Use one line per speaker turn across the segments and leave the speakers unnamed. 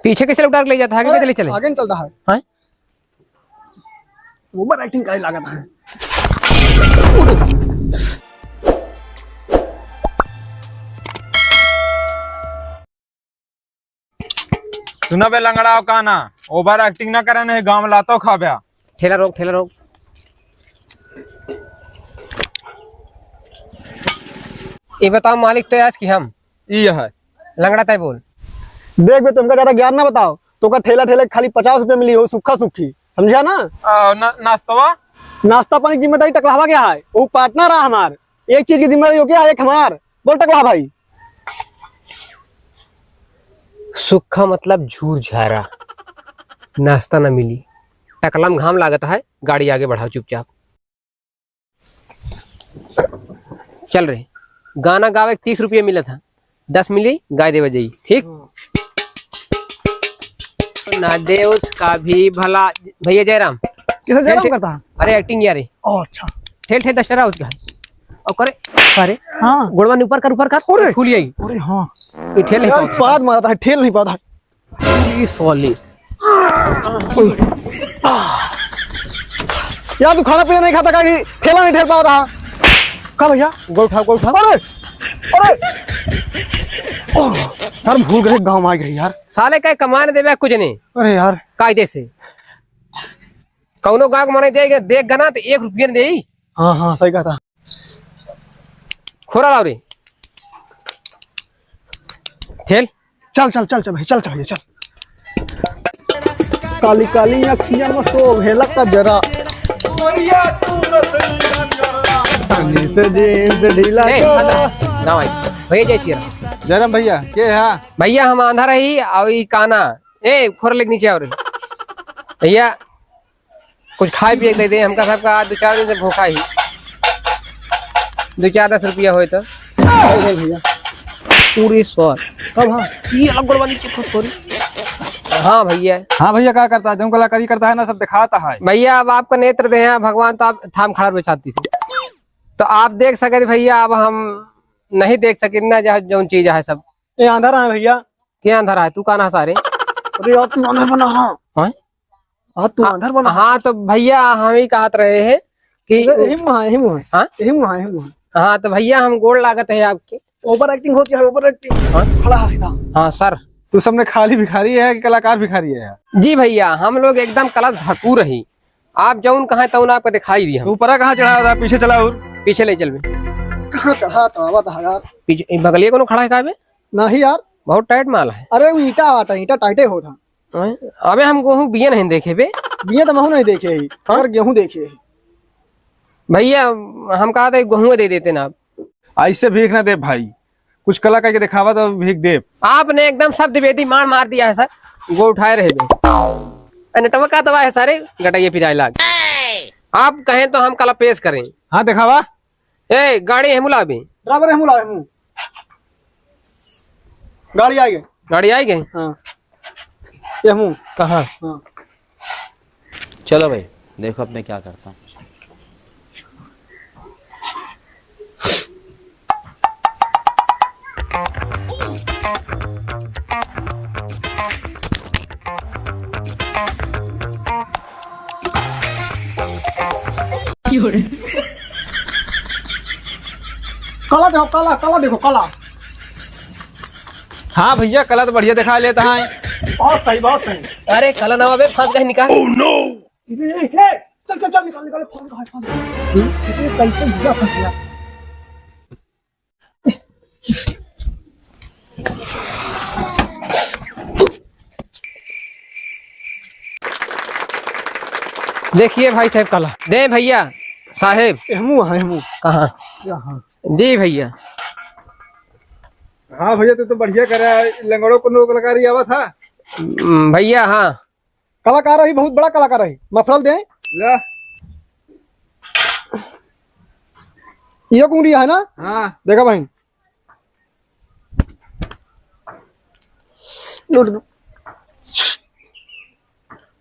पीछे कैसे उतार ले जाता है, आगे कैसे ले चले?
आगे चलता है।
हाँ?
ओवर एक्टिंग करे लागत है।
सुना बे लंगड़ा का ना, ओवर एक्टिंग ना करे नहीं गांव लातो खाब्या।
ठेला रोक, ठेला रोक। ये बताओ मालिक तो आज की हम
ये है
लंगड़ा तय बोल।
देख बे तुमका ज्यादा ज्ञान ना बताओ, तो का ठेला ठेले खाली 50 रुपए मिली हो, सूखा सूखी, समझा ना?
नाश्तवा
नाश्ता पानी की जिम्मेदारी टकलावा क्या है? वो पार्टनर है हमार, एक चीज की जिम्मेदारी हो क्या, एक हमार। बोल टकला भाई।
सूखा मतलब झूर झारा, नाश्ता ना मिली, टकला में घाम लागत है, गाड़ी आगे बढ़ाओ चुपचाप। चल रहे गाना गावे 30 रुपये मिला था, 10 मिली गाय दे बजाई, ठीक ना दे उसका भी भला। भैया जयराम
किसे जयराम करता है?
अरे एक्टिंग यार।
ओ अच्छा,
ठेल ठेल दस्टरा उसका और करे सारे।
हाँ
गोड़वा ऊपर कर, ऊपर कर, फूल आई।
अरे हाँ
ये ठेल नहीं
यार,
पाता
पाद मारता है, ठेल नहीं पाता है।
ये सॉलिड
यार तू खाना पीना नहीं खाता, का ठेला नहीं ठेल पा रहा का भैया?
गोड़ उठाओ, गोड़ उठाओ।
अरे ओह, यार भूल गए, गाँव आ गए यार।
साले का कमाने देवे कुछ नहीं
अरे यार
कायदे से। कौनो गाग मने देगा देख गना तो 1 रुपया दे।
हाँ हाँ सही कहा था।
खोरा लाओ रे ठेल।
चल चल चल चल भाई, चल चल भैया चल। काली काली अखियां में शोभे लगता जरा, से जीन्स ढीला
ना भाई भैया जय श्री राम।
जयराम भैया के है?
भैया हम आंधा रही और ई काना ए खोर लेके नीचे और भैया कुछ खाए पिए दे दे हमका, सबका 2-4 दिन से भूखा ही। 2-4-10 रुपया होए तो
भैया
पूरी 100।
कब? हाँ
ये अलग गोड़वा नीचे खुद खोरी। हाँ भैया।
हाँ भैया क्या करता है, जो कलाकारी करता है ना सब दिखाता है।
भैया अब आपका नेत्र दे हैं भगवान, तो आप थाम खड़ा बेचाती से तो आप देख सके भैया, अब हम नहीं देख सके ना जो चीज है सब।
ये अंधारा है भैया।
क्या अंधारा है? तू कहाँ है सारे?
अरे यार तू अंधार बना। हाँ हाँ तू अंधार बना।
हाँ तो भैया हम ही कहत रहे हैं कि
यही मुँह है, यही मुँह है।
हाँ
यही मुँह है, यही मुँह है।
हाँ तो भैया हम गोड़ लागत है आपके।
ओवर एक्टिंग होती है, ओवर एक्टिंग।
हाँ?
खड़ा है सीधा।
हाँ सर।
तू सबने खाली भिखारी है कि कलाकार भिखारी है?
जी भैया हम लोग एकदम कला भरपूर रही, आप जौन कहा तौन आपको दिखाई दी। हम
ऊपर कहाँ चढ़ा था? पीछे चला और
पीछे ले चल में।
कहाँ चढ़ा था यार?
पीछे बगलिए को खड़ा है का?
नहीं यार
बहुत टाइट माल है।
अरे वो ईटा आता, ईटा टाइटे होता।
अबे हम गेहूँ बिया नहीं देखे बे।
बिया तो महू नहीं देखे ही, और गेहूं देखे ही।
भैया हम कहा था गेहूँ दे देते ना आप।
ऐसे भीख ना दे भाई, कुछ कला करके दिखावा तो भीख दे।
आपने एकदम शब्द वेदी मार दिया है सर। वो उठाए रहे नटवा का दवा है सारे गटाइए फिर लाग। आप कहें तो हम कला पेश करें।
हाँ दिखावा।
ए गाड़ी है मुला भी
बराबर है, मुला है। गाड़ी आ गई,
गाड़ी आई गई।
हाँ ये मुँह
कहाँ?
हाँ
चलो भाई देखो अब मैं क्या करता हूँ।
काला देखो, काला काला देखो, काला।
हाँ भैया कला तो बढ़िया दिखा लेता है।
बहुत सही, बहुत सही।
अरे कला नवा बे फंस गए निकाल।
चल चल चल निकाल निकाल, फंस गया। कैसे बुरा फंस गया।
देखिए भाई साहब कला दे भैया साहेब।
मुँह है, मुँह
कहाँ?
यहाँ।
जी भैया।
हाँ भैया तू तो बढ़िया करे, लंगड़ों को नो कलाकारी आवा था
भैया। हाँ
कलाकार है, बहुत बड़ा कलाकार है। मफरल दे
ला।
ये कुंडी है ना?
हाँ
देखा भाई।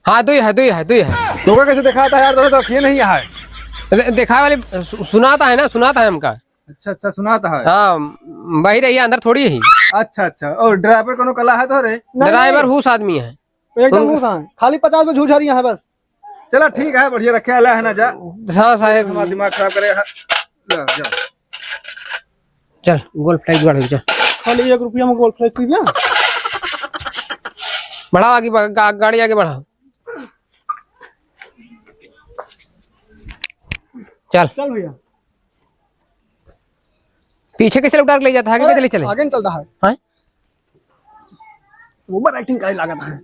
हाँ दुई है, दुई है, दुई है।
तो कैसे दिखाता है यार? तो अखिए नहीं है।
दिखाए वाले सुनाता है ना, सुनाता है हमका।
अच्छा अच्छा सुनाता है।
हाँ वही रही अंदर थोड़ी ही।
अच्छा अच्छा और ड्राइवर कोनो कला है तो रे?
ड्राइवर हुस आदमी है।
एकदम घूसा है, खाली 50 में झूझरिया है बस।
चलो ठीक है, बढ़िया रखे अल्लाह है ना जा।
हाँ साहेब
हमारा दिमाग खराब करे। जा जा।
चल गोल्फ फ्लाइट बढ़ चल।
खाली 1 रुपया में गोल्ड फ्लैग पी लिया।
बढ़ाओ आगे गाड़ी आगे बढ़ाओ। चल
चल भैया
पीछे कैसे उतार ले जाता है, आगे कैसे ले चले?
आगे नहीं चलता है।
हाँ?
ओवर एक्टिंग का लागत है।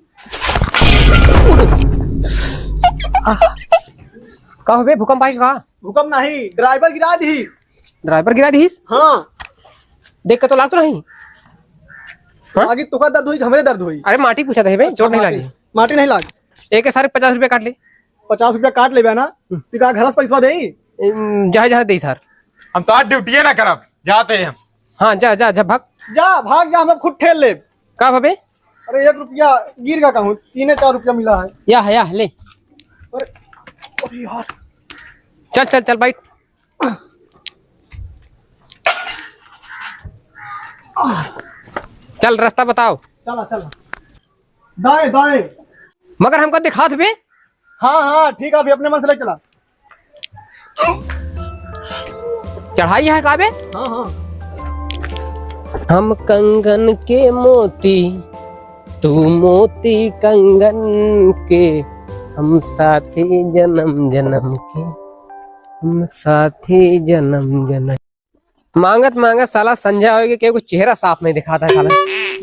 कहो बे भूकंप आई का?
भूकंप नहीं, ड्राइवर गिरा दी।
ड्राइवर गिरा दी?
हाँ
देख के तो लाग तो नहीं। हाँ?
आगे तुका दर्द हुई, हमारे दर्द हुई।
अरे माटी पूछा था बे, चोट नहीं लगी।
माटी नहीं लाग।
एक सारे 50 रुपए काट ले।
50 रुपया काट ले ना, तिका घर से पैसा दे।
जहाँ जहाँ दे सर।
हम तो आज ड्यूटी ना करब, जाते हैं हम।
हाँ जा जा जा भाग।
जा भाग जा, हम खुद ठेल ले।
का भबे?
अरे 1 रुपया गिर का कहूँ, 3-4 रुपया मिला है।
या ले।
अरे यार
चल चल चल बैठ। चल रास्ता बताओ।
चला चला, दाएं दाएं।
मगर हमको दिखा दे बे।
हाँ हाँ ठीक है, अभी अपने मन से ले चला।
चढ़ाई है काबे?
हाँ हाँ
हम कंगन के मोती, तू मोती कंगन के, हम साथी जन्म जन्म के, हम साथी जन्म जन्म। मांगत मांगत साला संजय होगी कि कुछ चेहरा साफ नहीं दिखाता है साला।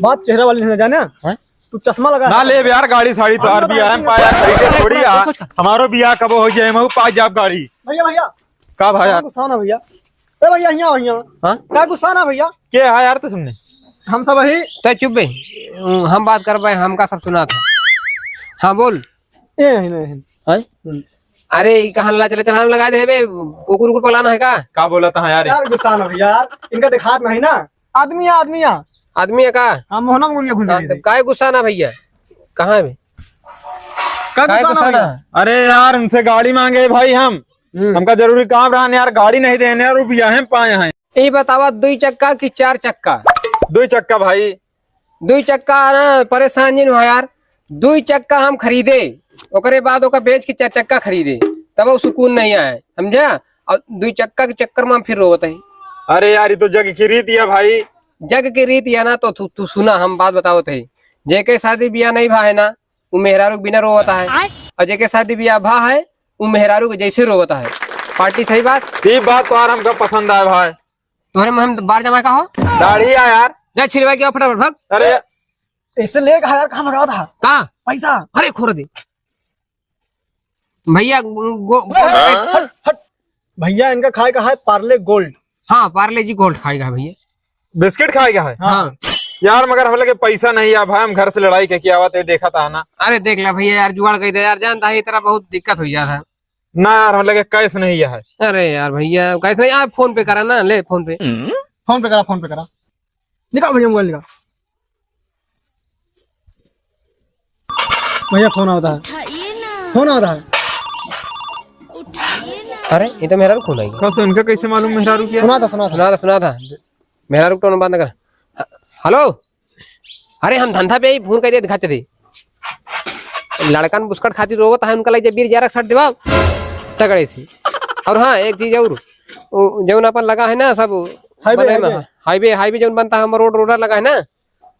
बात चेहरे वाली नहीं जाने।
हाँ?
तू चश्मा लगा
ना ले यार, गाड़ी साड़ी तो हर बियाह में पाया खरीदे थोड़ी आ। हमारो बियाह कब हो जाए, मैं पा जाब गाड़ी।
भैया भैया
का भाई यार?
गुस्सा ना भैया। ए भैया यहाँ भैया,
हाँ?
क्या गुस्सा ना भैया।
के है यार? तो सुनने
हम सब वही तो चुप बे, हम बात कर पाए, हमका सब सुना था। हाँ बोल।
नहीं
अरे कहाँ ला चले, हम लगा दे बे, कुकुर कुकुर पलाना है का
बोला था यार?
यार गुस्सा ना भैया, इनका दिखात नहीं ना। आदमी
आदमी है का?
हम मोहना में घुस गए।
काय गुस्सा ना भैया, कहाँ है बे?
क्या
काय
गुस्सा
गुस्सा
ना
ना?
अरे यार उनसे गाड़ी मांगे भाई हम। हमका जरूरी काम रहा यार, गाड़ी नहीं देने यार, रुपया हम पाए हैं।
ये बतावा 2 चक्का की 4 चक्का?
2 चक्का भाई।
2 चक्का ना परेशान जिन हो यार। 2 चक्का हम खरीदे, ओकरे बाद ओका बेच के 4 चक्का खरीदे, तब वो सुकून नहीं आया, समझा? और 2 चक्का के चक्कर में हम फिर रोते हैं।
अरे यार ये तो जग की रीत है भाई।
जग की रीत या ना तो तू सुना, हम बात बताओ थे। जेके शादी ब्याह नहीं भा है ना, वो मेहरारू बिना रोता है, और जेके शादी ब्याह भा है वो मेहरारू के जैसे रोता है। पार्टी सही बात?
ये बात तो यार हमको पसंद आया भाई।
तुम्हारे में हम बार जमा का हो
दाढ़ी है यार।
जा छिलवा के आओ फटाफट भाग।
अरे
इससे ले यार, कहाँ भगा था
कहाँ
पैसा?
अरे खोर दे भैया
हट हट भैया, इनका खाए का है पार्ले गोल्ड।
हाँ पार्ले जी गोल्ड खाएगा भैया।
बिस्किट खाएगा है?
हाँ
यार मगर हम लगे पैसा नहीं है भाई, हम घर से लड़ाई के किया हुआ थे, देखा था ना।
अरे देख ला भैया यार, जुगाड़ गई यार, जानता है इतना बहुत दिक्कत हो जाता है
ना यार, हम लगे कैश नहीं है।
अरे यार भैया कैसे नहीं, आप फोन पे करा ना, ले फोन पे।
फोन पे करा निकाल भैया, मोबाइल निकाल भैया। फोन आता है।
अरे ये तो मेहरारू फोन आई।
कब से इनका कैसे मालूम मेहरारू किया?
सुना था मेहरारू टोन बंद कर। हेलो, अरे हम धंधा पे ही फोन कर दे दिखाते थे, लड़कन बुस्कट खातिर रोवत है, उनका लगे बीर जारक शर्ट दिवा तगड़े से। और हाँ एक चीज और, जौन अपन लगा है ना सब हाईवे जौन बनता है, रोड लगा है ना,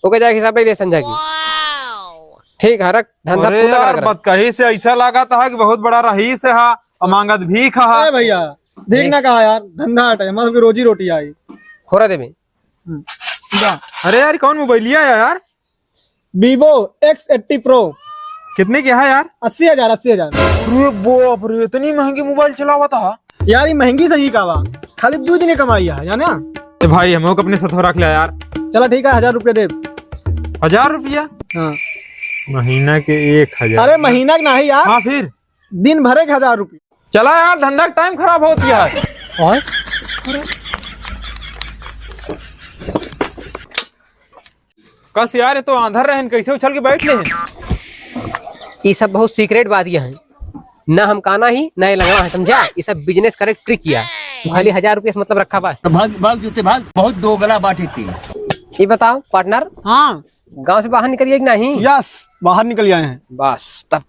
ओके जाके हिसाब ले संजय की। ठीक है, रख धंधा पूरा
यार बदकही से ऐसा लगा था कि बहुत बड़ा रईस है, अमांगत भी खा
भैया। देखना कहा यार, धंधा हटे, हमारी रोजी रोटी आई।
खोरा दे में।
अरे यार कौन मोबाइल लिया यार?
Vivo X80 Pro।
कितने की है यार?
80,000।
अरे बाप रे, इतनी महंगी मोबाइल चला हुआ था
यार। ये महंगी सही का वा, खाली 2 दिन कमाई है जाने।
भाई हम अपने साथ रख लिया यार।
चला ठीक है, 1000 रुपया दे।
1000 रुपया?
हाँ
महीना के 1000।
अरे महीना का नहीं यार।
हाँ फिर
दिन भरे के 1000 रुपया।
चला यार, धंधा का टाइम खराब हो गया है।
और
कस यार ये तो आंधर रहन, कैसे उछल के बैठ ले।
ये सब बहुत सीक्रेट बात है ना, हम काना ही ना ये लगवा है, समझा? ये सब बिजनेस करे ट्रिक किया। तू खाली 1000 रुपया से मतलब रखा बा।
भाग भाग जूते भाग, बहुत दो गला बाटी थी।
ये बताओ पार्टनर,
हाँ
गांव से बाहर निकलिए कि नहीं?
यस, बाहर निकल आए हैं।
बस तब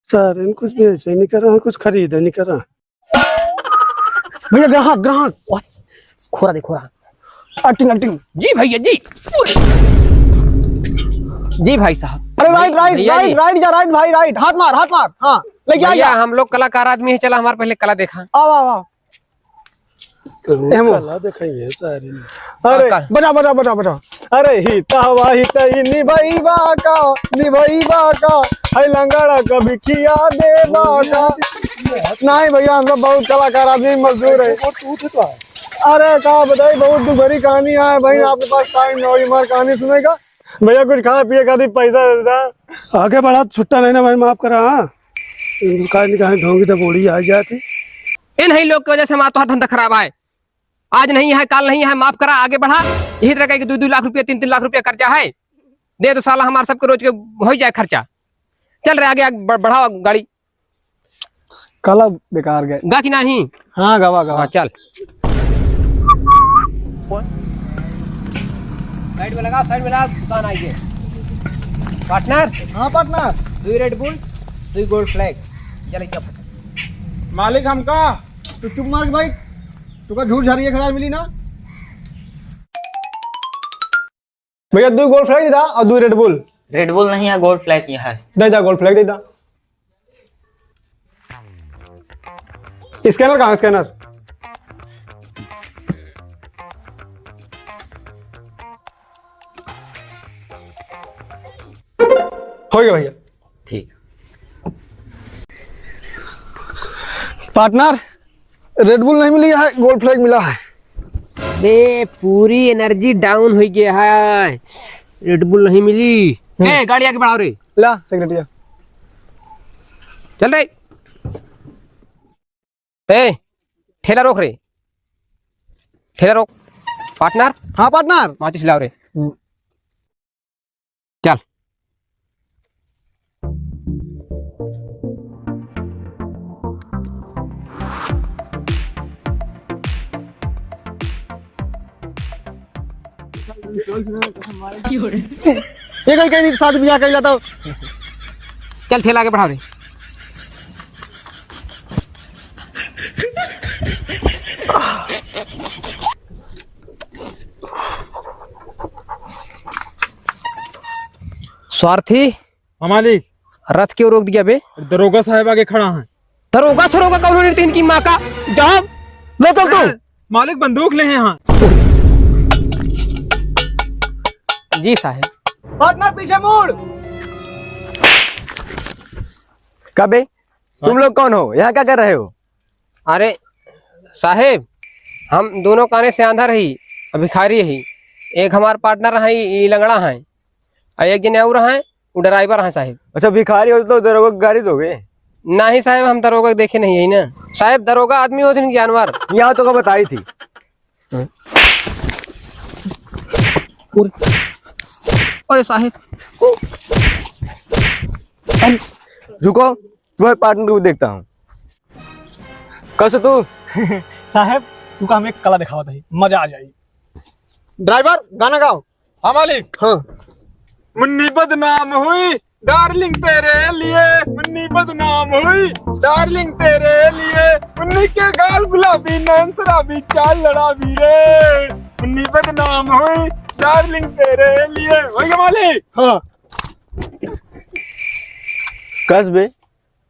सर इन कुछ बेच नहीं कर रहा, कुछ खरीद नहीं कर रहा।
भैया ग्राहक ग्राहक,
खोरा दे खोरा।
Acting acting.
जी भैया जी। जी भाई साहब।
अरे राइट राइट
भैया जी।
राइट राइट जा राइट भाई राइट, हाथ मार हाथ मार। हाँ लेके आ
भैया
गया।
हम लोग कलाकार आदमी है, चला हमारे पहले कला देखा।
आओ आओ आओ। एमो।
कला दिखाइए सारी ने।
अरे
कर।
बजा बजा बजा बजा। अरे हितावा हितई निभईबा का है लंगड़ा कभी खिया देबा का। नहीं भैया, हम लोग बहुत कलाकार आदमी, मजदूर है। अरे कहा बताइए, बहुत दुख भरी कहानी है भाई। आपके पास टाइम नहीं होगी हमारी कहानी सुनेगा? भैया कुछ खा पिए का पैसा देता।
आगे बढ़ा छुट्टा नहीं ना भाई, माफ करा। हाँ कहा ढोंगी तो बोली आ जाती।
इन ही लोग की वजह से हमारा तो धंधा खराब है। आज नहीं है कल नहीं है, माफ करा, आगे बढ़ा। यही तरह का 2-2 लाख रुपया 3-3 लाख रुपया कर्जा है, दे तो साला हमारे सबके रोज के हो जाए खर्चा। चल रहे आगे बढ़ाओ गाड़ी।
कला बेकार गए।
गा कि नहीं?
हाँ गवा गवा।
हाँ चल साइड में लगाओ, साइड में लगाओ, दुकान आइए। पार्टनर,
हाँ partner.
2 red bull 2 gold flag. चल क्या
मालिक हमका
तू चुप मार भाई, तुका झूठ झाड़ी 1000 मिली ना। भैया 2 गोल्ड फ्लैग दे दा और 2 रेड बुल।
रेड बुल नहीं है, गोल्ड फ्लैग यहाँ है।
दे दा गोल्ड फ्लैग दे दा। स्कैनर कहाँ है? स्कैनर हो गया भैया।
ठीक।
पार्टनर, रेड बुल नहीं मिली है, गोल्ड फ्लैग मिला है।
बे पूरी एनर्जी डाउन हो गया है, रेड बुल नहीं मिली। ए गाड़ी आगे बढ़ाओ रे।
ला सेक्रेटरी
चल रे। ए ठेला रोक रे, ठेला रोक। पार्टनर,
हाँ पार्टनर।
माचिस लाओ रे। चल
ये कहीं कहीं शादी ब्याह कर जाता।
चल ठेला आगे बढ़ाओ रे। स्वार्थी,
हाँ मालिक,
रथ क्यों रोक दिया बे?
दरोगा साहब आगे खड़ा है।
दरोगा सरोगा कौन होने तीन की माँ का जाओ।
ले चल तू।
मालिक बंदूक ले हैं यहाँ।
जी साहब।
पार्टनर पीछे मुड़।
कबे तुम लोग कौन हो, यहाँ क्या कर रहे हो?
अरे साहेब, हम दोनों काने से आंधा रही, भिखारी रही। एक हमार पार्टनर है, ये लंगड़ा है, और एक जने और है, वो ड्राइवर है साहेब।
अच्छा भिखारी हो तो दरोगा को गाड़ी दोगे?
नहीं साहेब, हम दरोगा देखे नहीं है ना साहेब। दरोगा आदमी होते हैं जानवर।
यहाँ तो को बताई थी।
अरे साहेब
रुको, तुम्हारे पार्टनर को देखता हूँ। कैसे तू?
साहब तू का हमें कला दिखावा था, मजा आ जाएगी। ड्राइवर गाना गाओ।
हाँ मालिक।
हाँ।
मुन्नी बदनाम हुई डार्लिंग तेरे लिए, मुन्नी बदनाम हुई डार्लिंग तेरे लिए, मुन्नी के गाल गुलाबी नैन शराबी चाल लड़ाबी रे, मुन्नी बदनाम हुई डार्लिंग तेरे लिए। हो गया मालिक?
हाँ।
कस बे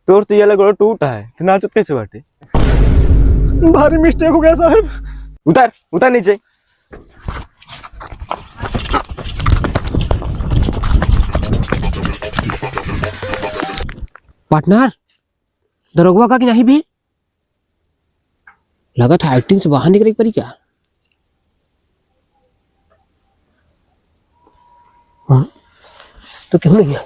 तोर तो ये लग टूटा है, सुना तो कैसे बाटे?
भारी मिस्टेक हो गया साहब।
उतर उतर नीचे।
पार्टनर, दरोगा का कि नहीं भी लगा था एक्टिंग से बाहर निकले पड़ी क्या? हाँ? तो क्यों नहीं है?